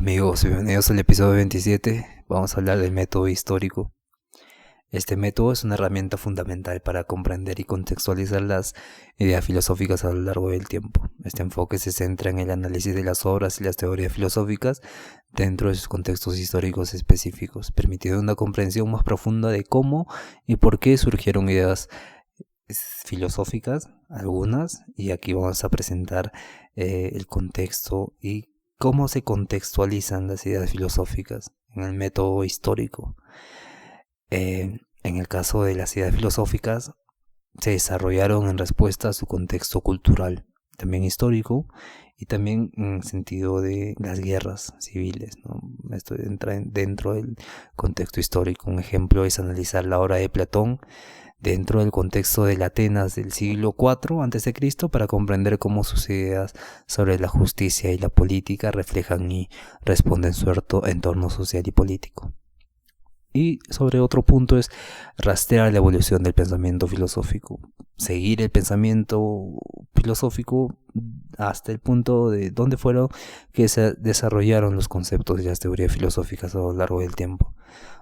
Amigos, bienvenidos al episodio 27. Vamos a hablar del método histórico. Este método es una herramienta fundamental para comprender y contextualizar las ideas filosóficas a lo largo del tiempo. Este enfoque se centra en el análisis de las obras y las teorías filosóficas dentro de sus contextos históricos específicos, permitiendo una comprensión más profunda de cómo y por qué surgieron ideas filosóficas, algunas, y aquí vamos a presentar el contexto y cómo se contextualizan las ideas filosóficas en el método histórico. En el caso de las ideas filosóficas, se desarrollaron en respuesta a su contexto cultural, también histórico, y también en sentido de las guerras civiles, ¿no? Esto entra dentro del contexto histórico. Un ejemplo es analizar la obra de Platón dentro del contexto de Atenas del siglo IV a.C. para comprender cómo sus ideas sobre la justicia y la política reflejan y responden su entorno social y político. Y sobre otro punto es rastrear la evolución del pensamiento filosófico, seguir el pensamiento filosófico hasta el punto de dónde fueron que se desarrollaron los conceptos y las teorías filosóficas a lo largo del tiempo,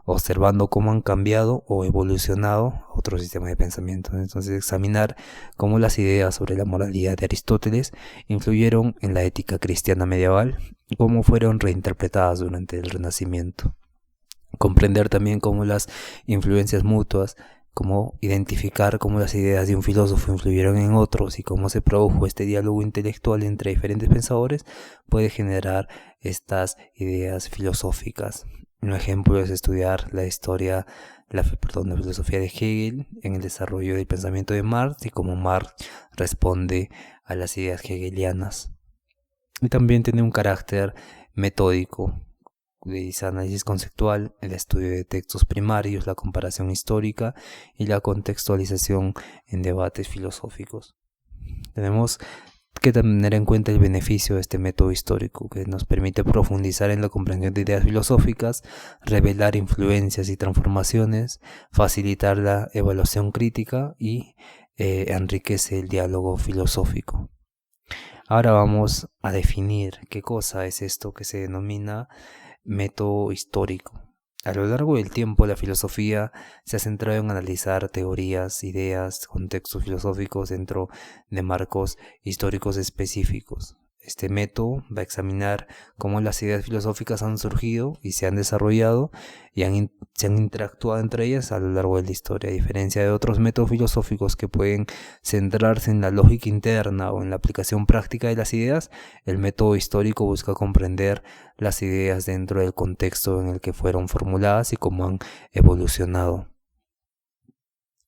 observando cómo han cambiado o evolucionado otros sistemas de pensamiento. Entonces, examinar cómo las ideas sobre la moralidad de Aristóteles influyeron en la ética cristiana medieval y cómo fueron reinterpretadas durante el Renacimiento. Comprender también cómo las influencias mutuas, cómo identificar cómo las ideas de un filósofo influyeron en otros y cómo se produjo este diálogo intelectual entre diferentes pensadores, puede generar estas ideas filosóficas. Un ejemplo es estudiar la filosofía de Hegel en el desarrollo del pensamiento de Marx y cómo Marx responde a las ideas hegelianas. Y también tiene un carácter metódico, de análisis conceptual, el estudio de textos primarios, la comparación histórica y la contextualización en debates filosóficos. Tenemos que tener en cuenta el beneficio de este método histórico, que nos permite profundizar en la comprensión de ideas filosóficas, revelar influencias y transformaciones, facilitar la evaluación crítica y enriquece el diálogo filosófico. Ahora vamos a definir qué cosa es esto que se denomina método histórico. A lo largo del tiempo, la filosofía se ha centrado en analizar teorías, ideas, contextos filosóficos dentro de marcos históricos específicos. Este método va a examinar cómo las ideas filosóficas han surgido y se han desarrollado y se han interactuado entre ellas a lo largo de la historia. A diferencia de otros métodos filosóficos que pueden centrarse en la lógica interna o en la aplicación práctica de las ideas, el método histórico busca comprender las ideas dentro del contexto en el que fueron formuladas y cómo han evolucionado.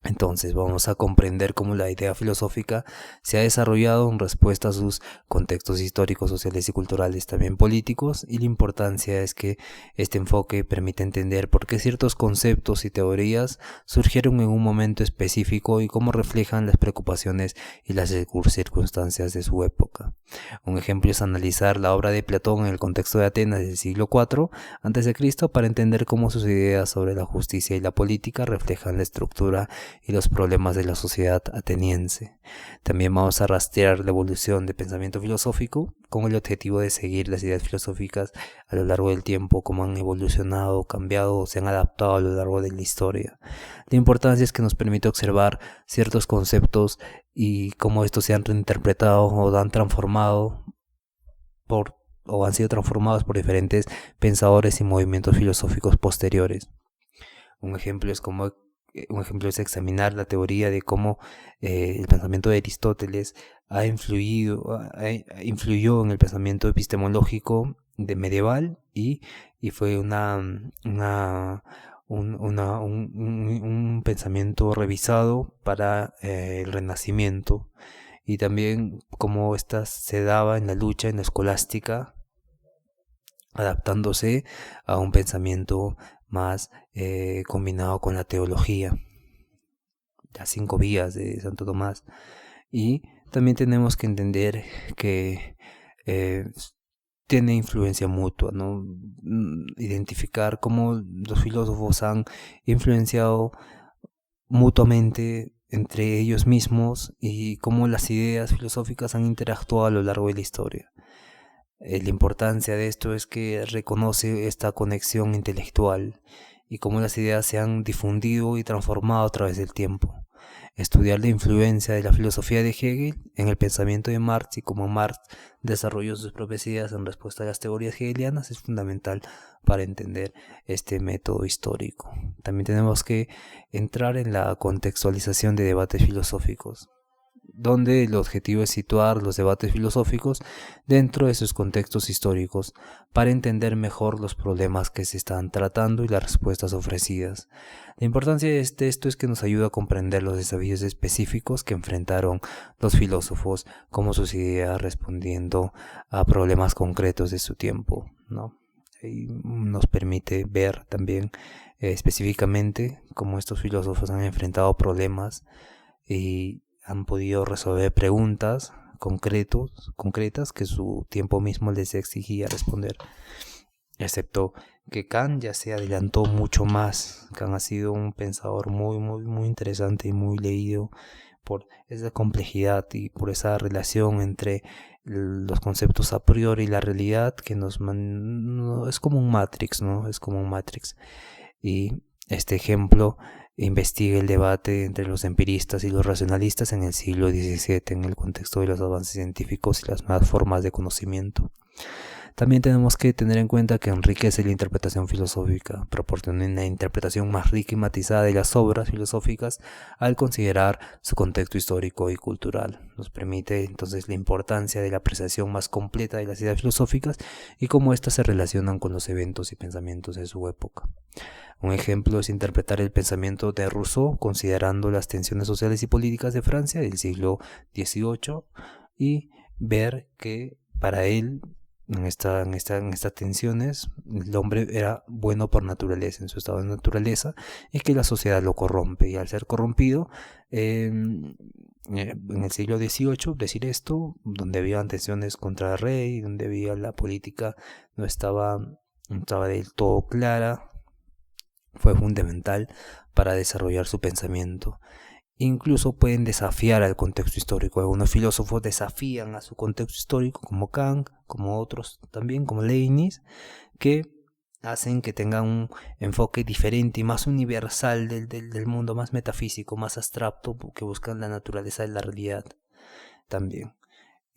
Entonces vamos a comprender cómo la idea filosófica se ha desarrollado en respuesta a sus contextos históricos, sociales y culturales, también políticos, y la importancia es que este enfoque permite entender por qué ciertos conceptos y teorías surgieron en un momento específico y cómo reflejan las preocupaciones y las circunstancias de su época. Un ejemplo es analizar la obra de Platón en el contexto de Atenas del siglo IV a.C. para entender cómo sus ideas sobre la justicia y la política reflejan la estructura y los problemas de la sociedad ateniense. También vamos a rastrear la evolución del pensamiento filosófico con el objetivo de seguir las ideas filosóficas a lo largo del tiempo, cómo han evolucionado, cambiado o se han adaptado a lo largo de la historia. La importancia es que nos permite observar ciertos conceptos y cómo estos se han reinterpretado o han transformado o han sido transformados por diferentes pensadores y movimientos filosóficos posteriores. Un ejemplo es examinar la teoría de cómo el pensamiento de Aristóteles influyó en el pensamiento epistemológico medieval y fue un pensamiento revisado para el Renacimiento, y también cómo ésta se daba en la lucha en la escolástica, adaptándose a un pensamiento más combinado con la teología, las 5 vías de Santo Tomás. Y también tenemos que entender que tiene influencia mutua, ¿no? Identificar cómo los filósofos han influenciado mutuamente entre ellos mismos y cómo las ideas filosóficas han interactuado a lo largo de la historia. La importancia de esto es que reconoce esta conexión intelectual y cómo las ideas se han difundido y transformado a través del tiempo. Estudiar la influencia de la filosofía de Hegel en el pensamiento de Marx y cómo Marx desarrolló sus propias ideas en respuesta a las teorías hegelianas es fundamental para entender este método histórico. También tenemos que entrar en la contextualización de debates filosóficos, donde el objetivo es situar los debates filosóficos dentro de sus contextos históricos para entender mejor los problemas que se están tratando y las respuestas ofrecidas. La importancia de esto es que nos ayuda a comprender los desafíos específicos que enfrentaron los filósofos, como sus ideas respondiendo a problemas concretos de su tiempo, ¿no? Y nos permite ver también específicamente cómo estos filósofos han enfrentado problemas y han podido resolver preguntas concretas que su tiempo mismo les exigía responder. Excepto que Kant ya se adelantó mucho más. Kant ha sido un pensador muy interesante y muy leído por esa complejidad y por esa relación entre los conceptos a priori y la realidad que es como un Matrix, ¿no? Es como un Matrix. Y este ejemplo investiga el debate entre los empiristas y los racionalistas en el siglo XVII en el contexto de los avances científicos y las nuevas formas de conocimiento. También tenemos que tener en cuenta que enriquece la interpretación filosófica, proporciona una interpretación más rica y matizada de las obras filosóficas al considerar su contexto histórico y cultural. Nos permite entonces la importancia de la apreciación más completa de las ideas filosóficas y cómo éstas se relacionan con los eventos y pensamientos de su época. Un ejemplo es interpretar el pensamiento de Rousseau considerando las tensiones sociales y políticas de Francia del siglo XVIII y ver que para él en estas tensiones el hombre era bueno por naturaleza, en su estado de naturaleza, y que la sociedad lo corrompe, y al ser corrompido en el siglo XVIII, decir esto, donde había tensiones contra el rey, donde había la política no estaba del todo clara, fue fundamental para desarrollar su pensamiento. Incluso pueden desafiar al contexto histórico. Algunos filósofos desafían a su contexto histórico, como Kant, como otros también, como Leibniz, que hacen que tengan un enfoque diferente y más universal del mundo, más metafísico, más abstracto, que buscan la naturaleza de la realidad también.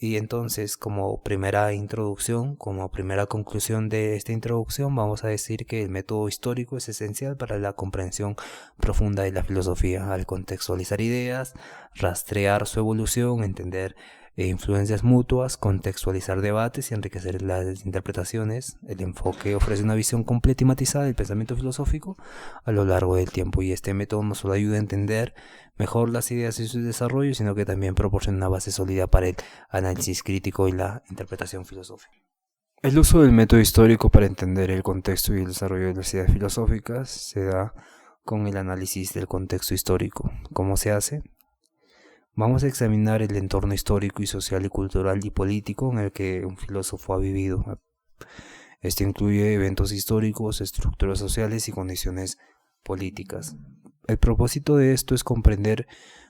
Y entonces, como primera introducción, como primera conclusión de esta introducción, vamos a decir que el método histórico es esencial para la comprensión profunda de la filosofía, al contextualizar ideas, rastrear su evolución, entender influencias mutuas, contextualizar debates y enriquecer las interpretaciones. El enfoque ofrece una visión completa y matizada del pensamiento filosófico a lo largo del tiempo, y este método no solo ayuda a entender mejor las ideas y su desarrollo, sino que también proporciona una base sólida para el análisis crítico y la interpretación filosófica. El uso del método histórico para entender el contexto y el desarrollo de las ideas filosóficas se da con el análisis del contexto histórico. ¿Cómo se hace? Vamos a examinar el entorno histórico y social y cultural y político en el que un filósofo ha vivido. Esto incluye eventos históricos, estructuras sociales y condiciones políticas. El propósito de esto es comprender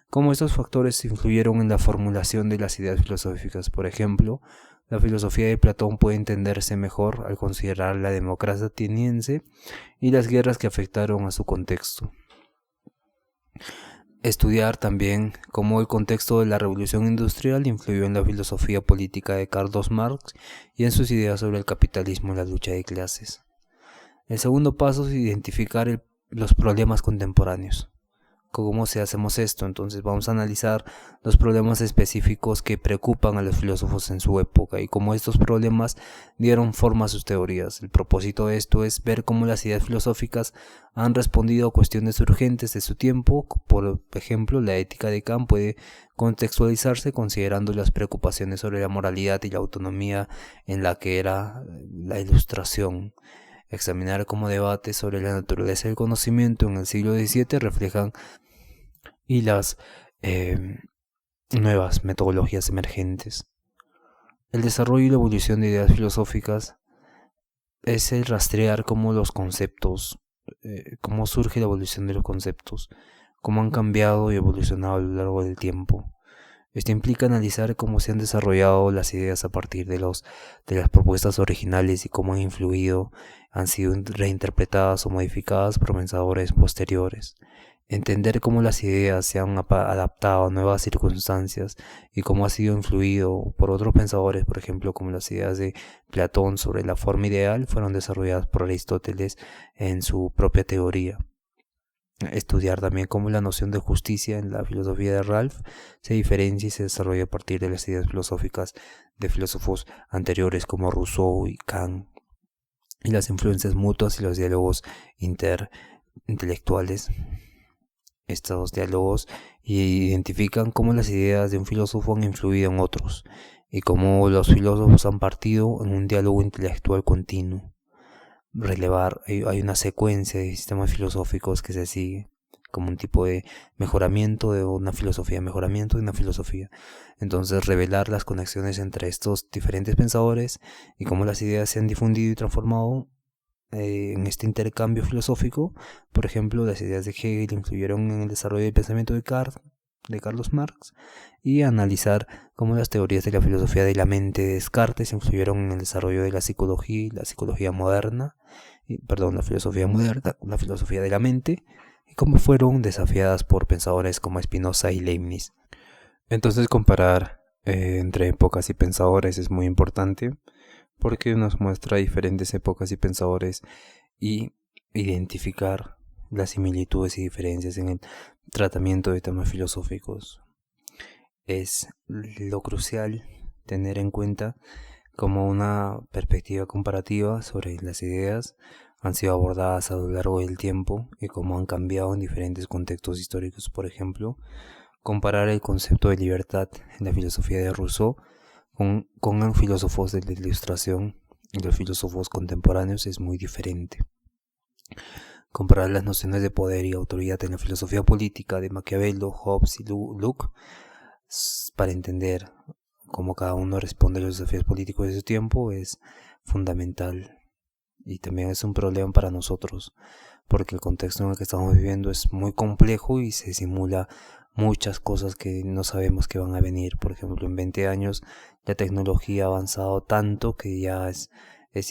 cómo estos factores influyeron en la formulación de las ideas filosóficas. Por ejemplo, la filosofía de Platón puede entenderse mejor al considerar la democracia ateniense y las guerras que afectaron a su contexto. Estudiar también cómo el contexto de la revolución industrial influyó en la filosofía política de Karl Marx y en sus ideas sobre el capitalismo y la lucha de clases. El segundo paso es identificar los problemas contemporáneos. ¿Cómo hacemos esto? Entonces vamos a analizar los problemas específicos que preocupan a los filósofos en su época y cómo estos problemas dieron forma a sus teorías. El propósito de esto es ver cómo las ideas filosóficas han respondido a cuestiones urgentes de su tiempo. Por ejemplo, la ética de Kant puede contextualizarse considerando las preocupaciones sobre la moralidad y la autonomía en la que era la Ilustración. Examinar cómo debates sobre la naturaleza del conocimiento en el siglo XVII reflejan y las nuevas metodologías emergentes. El desarrollo y la evolución de ideas filosóficas es el rastrear cómo los conceptos, cómo surge la evolución de los conceptos, cómo han cambiado y evolucionado a lo largo del tiempo. Esto implica analizar cómo se han desarrollado las ideas a partir de las propuestas originales y cómo han sido reinterpretadas o modificadas por pensadores posteriores. Entender cómo las ideas se han adaptado a nuevas circunstancias y cómo ha sido influido por otros pensadores, por ejemplo, como las ideas de Platón sobre la forma ideal, fueron desarrolladas por Aristóteles en su propia teoría. Estudiar también cómo la noción de justicia en la filosofía de Ralph se diferencia y se desarrolla a partir de las ideas filosóficas de filósofos anteriores como Rousseau y Kant, y las influencias mutuas y los diálogos intelectuales. Estos diálogos identifican cómo las ideas de un filósofo han influido en otros y cómo los filósofos han partido en un diálogo intelectual continuo. Hay una secuencia de sistemas filosóficos que se sigue como un tipo de mejoramiento de una filosofía, Entonces, revelar las conexiones entre estos diferentes pensadores y cómo las ideas se han difundido y transformado en este intercambio filosófico. Por ejemplo, las ideas de Hegel influyeron en el desarrollo del pensamiento de Carlos Marx, y analizar cómo las teorías de la filosofía de la mente de Descartes influyeron en el desarrollo de la filosofía moderna, la filosofía de la mente, y cómo fueron desafiadas por pensadores como Spinoza y Leibniz. Entonces, comparar entre épocas y pensadores es muy importante, porque nos muestra diferentes épocas y pensadores y identificar las similitudes y diferencias en el tratamiento de temas filosóficos. Es lo crucial tener en cuenta cómo una perspectiva comparativa sobre las ideas han sido abordadas a lo largo del tiempo y cómo han cambiado en diferentes contextos históricos. Por ejemplo, comparar el concepto de libertad en la filosofía de Rousseau con los filósofos de la Ilustración y los filósofos contemporáneos es muy diferente. Comparar las nociones de poder y autoridad en la filosofía política de Maquiavelo, Hobbes y Locke para entender cómo cada uno responde a los desafíos políticos de su tiempo es fundamental, y también es un problema para nosotros porque el contexto en el que estamos viviendo es muy complejo y se simula muchas cosas que no sabemos que van a venir. Por ejemplo, en 20 años la tecnología ha avanzado tanto que ya es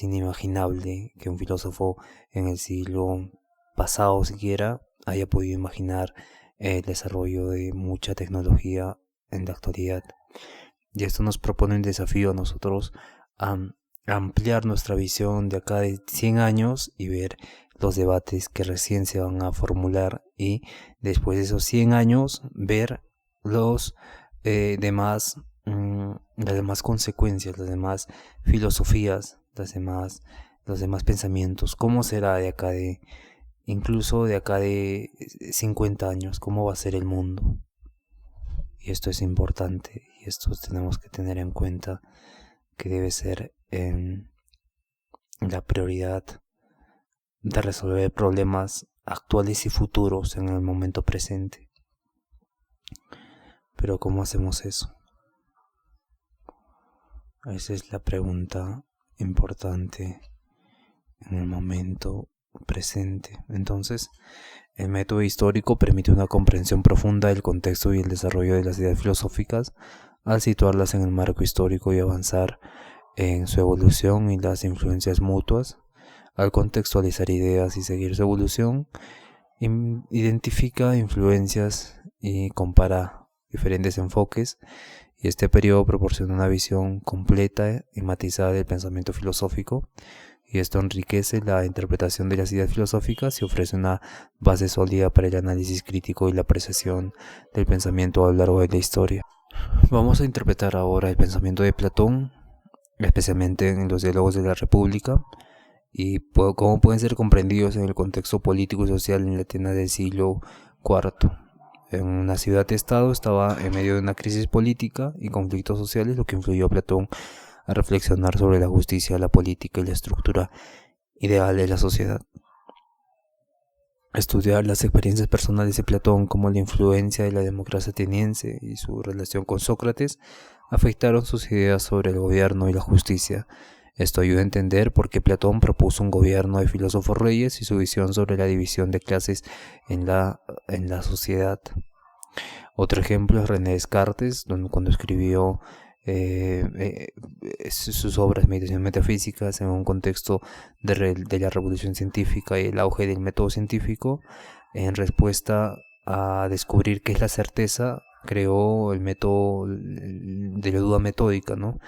inimaginable que un filósofo en el siglo pasado siquiera haya podido imaginar el desarrollo de mucha tecnología en la actualidad. Y esto nos propone un desafío a nosotros a ampliar nuestra visión de acá de 100 años y ver los debates que recién se van a formular, y después de esos 100 años ver las demás consecuencias, las demás filosofías, los demás pensamientos. ¿Cómo será incluso de acá de 50 años? ¿Cómo va a ser el mundo? Y esto es importante, y esto tenemos que tener en cuenta que debe ser la prioridad de resolver problemas actuales y futuros en el momento presente. Pero ¿cómo hacemos eso? Esa es la pregunta importante en el momento presente. Entonces, el método histórico permite una comprensión profunda del contexto y el desarrollo de las ideas filosóficas al situarlas en el marco histórico y avanzar en su evolución y las influencias mutuas. Al contextualizar ideas y seguir su evolución, identifica influencias y compara diferentes enfoques, y este periodo proporciona una visión completa y matizada del pensamiento filosófico, y esto enriquece la interpretación de las ideas filosóficas y ofrece una base sólida para el análisis crítico y la apreciación del pensamiento a lo largo de la historia. Vamos a interpretar ahora el pensamiento de Platón, especialmente en los diálogos de la República, y cómo pueden ser comprendidos en el contexto político y social en la Atenas del siglo IV. En una ciudad-estado estaba en medio de una crisis política y conflictos sociales, lo que influyó a Platón a reflexionar sobre la justicia, la política y la estructura ideal de la sociedad. Estudiar las experiencias personales de Platón, como la influencia de la democracia ateniense y su relación con Sócrates afectaron sus ideas sobre el gobierno y la justicia. Esto ayuda a entender por qué Platón propuso un gobierno de filósofos reyes y su visión sobre la división de clases en la sociedad. Otro ejemplo es René Descartes, cuando escribió sus obras Meditaciones Metafísicas en un contexto de la revolución científica y el auge del método científico. En respuesta a descubrir qué es la certeza, creó el método de la duda metódica, ¿no?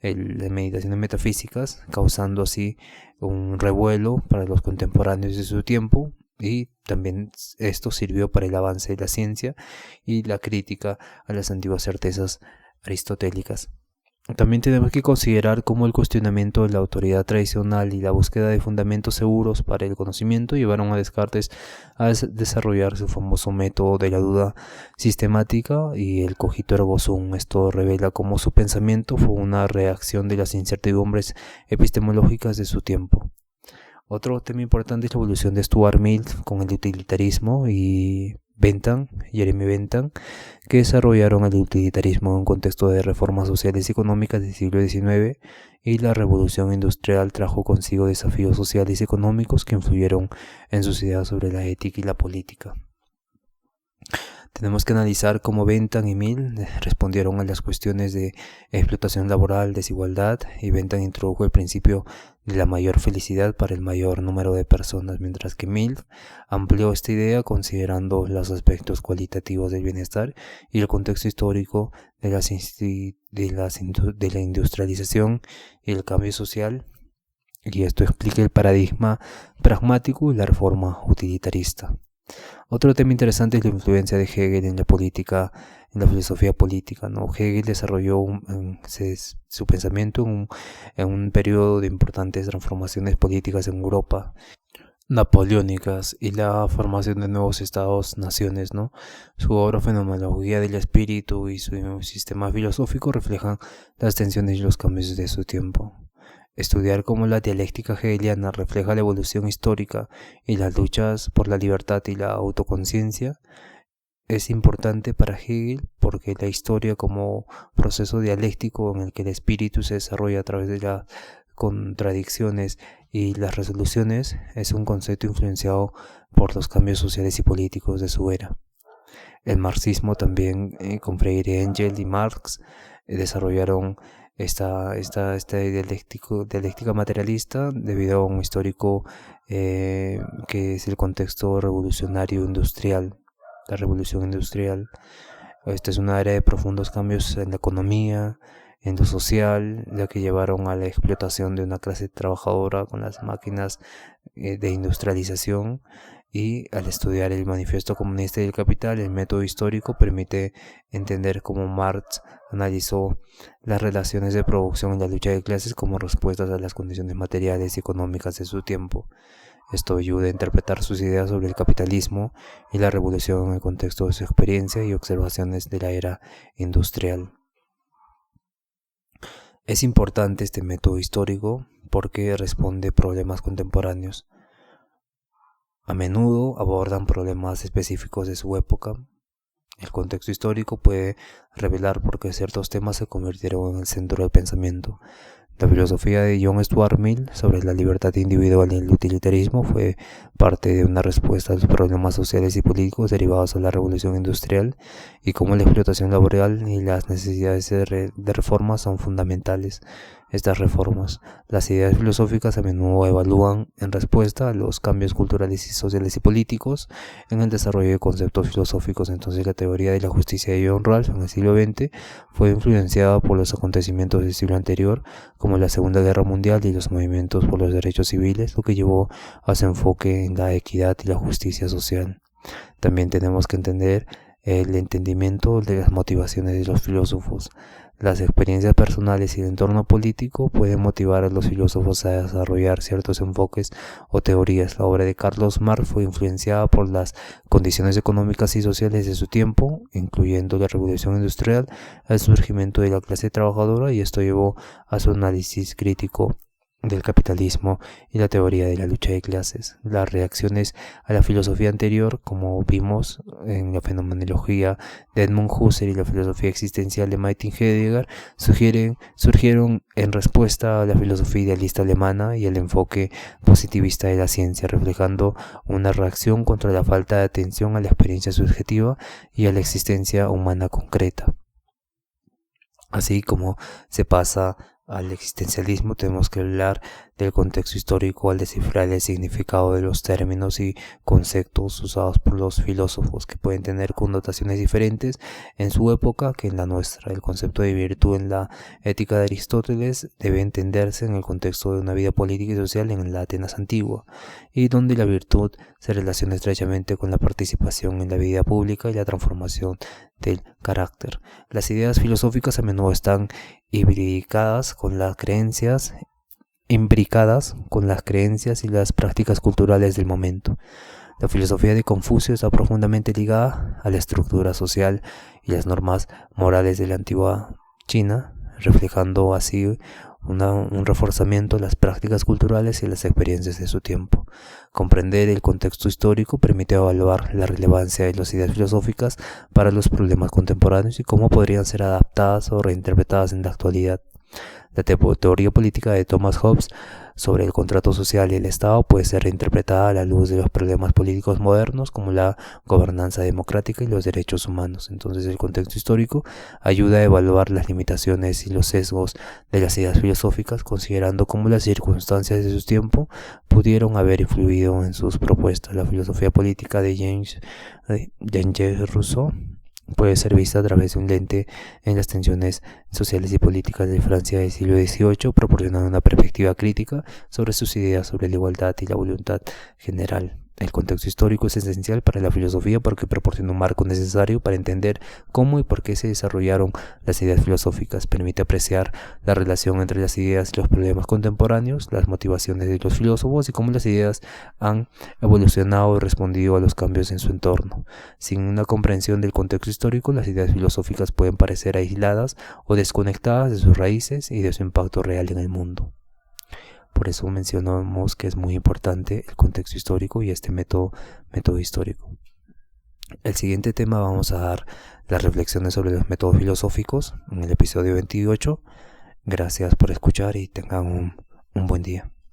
De Meditaciones Metafísicas, causando así un revuelo para los contemporáneos de su tiempo, y también esto sirvió para el avance de la ciencia y la crítica a las antiguas certezas aristotélicas. También tenemos que considerar cómo el cuestionamiento de la autoridad tradicional y la búsqueda de fundamentos seguros para el conocimiento llevaron a Descartes a desarrollar su famoso método de la duda sistemática y el cogito ergo sum. Esto revela cómo su pensamiento fue una reacción de las incertidumbres epistemológicas de su tiempo. Otro tema importante es la evolución de Stuart Mill con el utilitarismo y Jeremy Bentham, que desarrollaron el utilitarismo en un contexto de reformas sociales y económicas del siglo XIX, y la revolución industrial trajo consigo desafíos sociales y económicos que influyeron en sus ideas sobre la ética y la política. Tenemos que analizar cómo Bentham y Mill respondieron a las cuestiones de explotación laboral, desigualdad, y Bentham introdujo el principio de la mayor felicidad para el mayor número de personas, mientras que Mill amplió esta idea considerando los aspectos cualitativos del bienestar y el contexto histórico de la industrialización y el cambio social, y esto explica el paradigma pragmático y la reforma utilitarista. Otro tema interesante es la influencia de Hegel en la política, en la filosofía política, ¿no? Hegel desarrolló su pensamiento en un periodo de importantes transformaciones políticas en Europa, napoleónicas, y la formación de nuevos estados-naciones, ¿no? Su obra Fenomenología del Espíritu y su sistema filosófico reflejan las tensiones y los cambios de su tiempo. Estudiar cómo la dialéctica hegeliana refleja la evolución histórica y las luchas por la libertad y la autoconciencia es importante para Hegel, porque la historia como proceso dialéctico en el que el espíritu se desarrolla a través de las contradicciones y las resoluciones es un concepto influenciado por los cambios sociales y políticos de su era. El marxismo también, con Freire, Engels y Marx, desarrollaron esta dialéctica materialista debido a un histórico que es el contexto revolucionario industrial, la revolución industrial. Esta es una era de profundos cambios en la economía, en lo social, ya que llevaron a la explotación de una clase trabajadora con las máquinas de industrialización. Y al estudiar el Manifiesto Comunista y el Capital, el método histórico permite entender cómo Marx analizó las relaciones de producción en la lucha de clases como respuestas a las condiciones materiales y económicas de su tiempo. Esto ayuda a interpretar sus ideas sobre el capitalismo y la revolución en el contexto de su experiencia y observaciones de la era industrial. Es importante este método histórico porque responde a problemas contemporáneos. A menudo abordan problemas específicos de su época. El contexto histórico puede revelar por qué ciertos temas se convirtieron en el centro del pensamiento. La filosofía de John Stuart Mill sobre la libertad individual y el utilitarismo fue parte de una respuesta a los problemas sociales y políticos derivados de la revolución industrial, y cómo la explotación laboral y las necesidades de reformas son fundamentales. Estas reformas, las ideas filosóficas a menudo evalúan en respuesta a los cambios culturales y sociales y políticos en el desarrollo de conceptos filosóficos. Entonces, la teoría de la justicia de John Rawls en el siglo XX fue influenciada por los acontecimientos del siglo anterior, como la Segunda Guerra Mundial y los movimientos por los derechos civiles, lo que llevó a su enfoque en la equidad y la justicia social. También tenemos que entender el entendimiento de las motivaciones de los filósofos. Las experiencias personales y el entorno político pueden motivar a los filósofos a desarrollar ciertos enfoques o teorías. La obra de Carlos Marx fue influenciada por las condiciones económicas y sociales de su tiempo, incluyendo la revolución industrial, el surgimiento de la clase trabajadora, y esto llevó a su análisis crítico del capitalismo y la teoría de la lucha de clases. Las reacciones a la filosofía anterior, como vimos en la fenomenología de Edmund Husserl y la filosofía existencial de Martin Heidegger, surgieron en respuesta a la filosofía idealista alemana y el enfoque positivista de la ciencia, reflejando una reacción contra la falta de atención a la experiencia subjetiva y a la existencia humana concreta. Así como se pasa al existencialismo, tenemos que hablar del contexto histórico al descifrar el significado de los términos y conceptos usados por los filósofos, que pueden tener connotaciones diferentes en su época que en la nuestra. El concepto de virtud en la ética de Aristóteles debe entenderse en el contexto de una vida política y social en la Atenas antigua, y donde la virtud se relaciona estrechamente con la participación en la vida pública y la transformación del carácter. Las ideas filosóficas a menudo están imbricadas con las creencias y las prácticas culturales del momento. La filosofía de Confucio está profundamente ligada a la estructura social y las normas morales de la antigua China, reflejando así un reforzamiento de las prácticas culturales y las experiencias de su tiempo. Comprender el contexto histórico permite evaluar la relevancia de las ideas filosóficas para los problemas contemporáneos y cómo podrían ser adaptadas o reinterpretadas en la actualidad. La teoría política de Thomas Hobbes sobre el contrato social y el Estado puede ser reinterpretada a la luz de los problemas políticos modernos como la gobernanza democrática y los derechos humanos. Entonces, el contexto histórico ayuda a evaluar las limitaciones y los sesgos de las ideas filosóficas, considerando cómo las circunstancias de su tiempo pudieron haber influido en sus propuestas. La filosofía política de Jean-Jacques Rousseau puede ser vista a través de un lente en las tensiones sociales y políticas de Francia del siglo XVIII, proporcionando una perspectiva crítica sobre sus ideas sobre la igualdad y la voluntad general. El contexto histórico es esencial para la filosofía porque proporciona un marco necesario para entender cómo y por qué se desarrollaron las ideas filosóficas. Permite apreciar la relación entre las ideas y los problemas contemporáneos, las motivaciones de los filósofos y cómo las ideas han evolucionado y respondido a los cambios en su entorno. Sin una comprensión del contexto histórico, las ideas filosóficas pueden parecer aisladas o desconectadas de sus raíces y de su impacto real en el mundo. Por eso mencionamos que es muy importante el contexto histórico y este método histórico. El siguiente tema vamos a dar las reflexiones sobre los métodos filosóficos en el episodio 28. Gracias por escuchar y tengan un buen día.